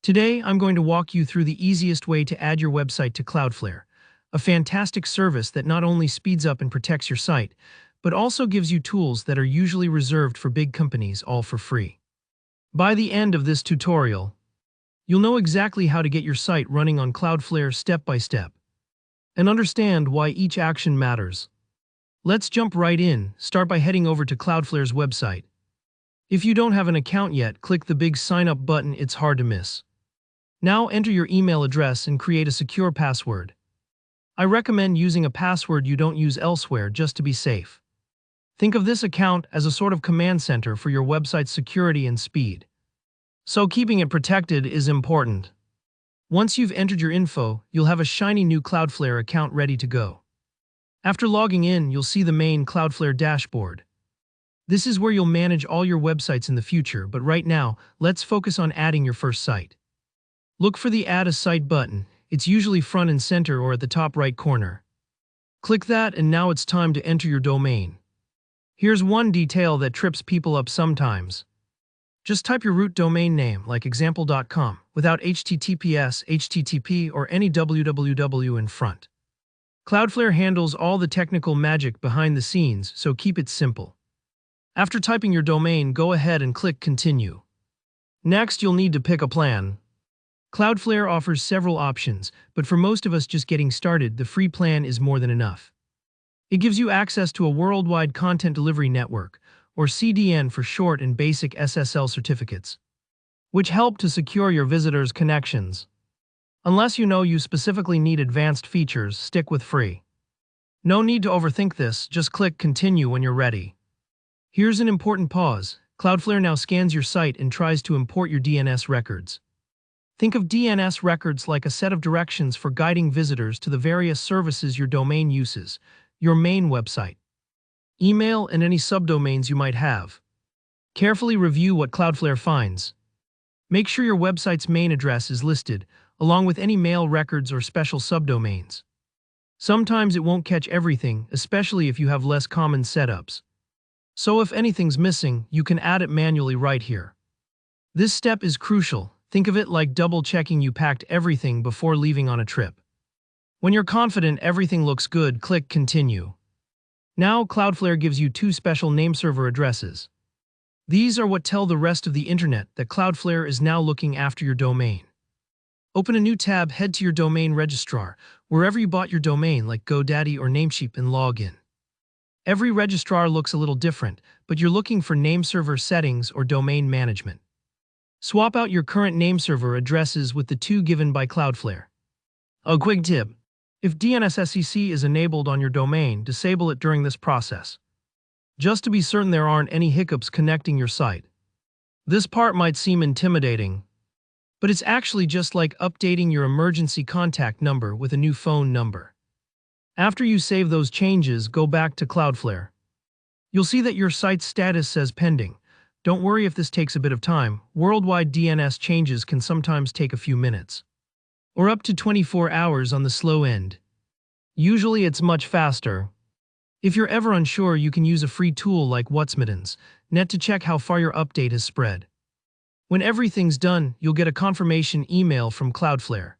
Today, I'm going to walk you through the easiest way to add your website to Cloudflare, a fantastic service that not only speeds up and protects your site, but also gives you tools that are usually reserved for big companies, all for free. By the end of this tutorial, you'll know exactly how to get your site running on Cloudflare step by step, and understand why each action matters. Let's jump right in. Start by heading over to Cloudflare's website. If you don't have an account yet, click the big sign up button. It's hard to miss. Now enter your email address and create a secure password. I recommend using a password you don't use elsewhere just to be safe. Think of this account as a sort of command center for your website's security and speed. So keeping it protected is important. Once you've entered your info, you'll have a shiny new Cloudflare account ready to go. After logging in, you'll see the main Cloudflare dashboard. This is where you'll manage all your websites in the future, but right now, let's focus on adding your first site. Look for the Add a Site button. It's usually front and center or at the top right corner. Click that, and now it's time to enter your domain. Here's one detail that trips people up sometimes. Just type your root domain name, like example.com, without HTTPS, HTTP, or any www in front. Cloudflare handles all the technical magic behind the scenes, so keep it simple. After typing your domain, go ahead and click Continue. Next, you'll need to pick a plan. Cloudflare offers several options, but for most of us just getting started, the free plan is more than enough. It gives you access to a worldwide content delivery network, or CDN for short, and basic SSL certificates, which help to secure your visitors' connections. Unless you know you specifically need advanced features, stick with free. No need to overthink this, just click Continue when you're ready. Here's an important pause. Cloudflare now scans your site and tries to import your DNS records. Think of DNS records like a set of directions for guiding visitors to the various services your domain uses, your main website, email, and any subdomains you might have. Carefully review what Cloudflare finds. Make sure your website's main address is listed, along with any mail records or special subdomains. Sometimes it won't catch everything, especially if you have less common setups. So if anything's missing, you can add it manually right here. This step is crucial. Think of it like double-checking you packed everything before leaving on a trip. When you're confident everything looks good, click Continue. Now, Cloudflare gives you two special nameserver addresses. These are what tell the rest of the internet that Cloudflare is now looking after your domain. Open a new tab, head to your domain registrar, wherever you bought your domain like GoDaddy or Nameserver, and log in. Every registrar looks a little different, but you're looking for nameserver settings or domain management. Swap out your current nameserver addresses with the two given by Cloudflare. A quick tip: if DNSSEC is enabled on your domain, disable it during this process, just to be certain there aren't any hiccups connecting your site. This part might seem intimidating, but it's actually just like updating your emergency contact number with a new phone number. After you save those changes, go back to Cloudflare. You'll see that your site's status says pending. Don't worry if this takes a bit of time. Worldwide DNS changes can sometimes take a few minutes, or up to 24 hours on the slow end. Usually it's much faster. If you're ever unsure, you can use a free tool like Net to check how far your update has spread. When everything's done, you'll get a confirmation email from Cloudflare,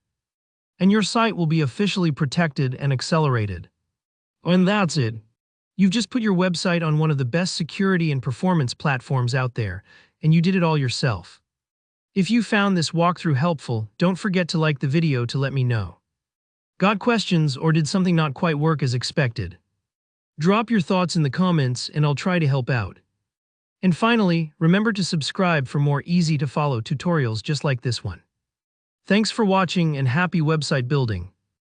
and your site will be officially protected and accelerated. And that's it. You've just put your website on one of the best security and performance platforms out there, and you did it all yourself. If you found this walkthrough helpful, don't forget to like the video to let me know. Got questions, or did something not quite work as expected? Drop your thoughts in the comments and I'll try to help out. And finally, remember to subscribe for more easy-to-follow tutorials just like this one. Thanks for watching, and happy website building.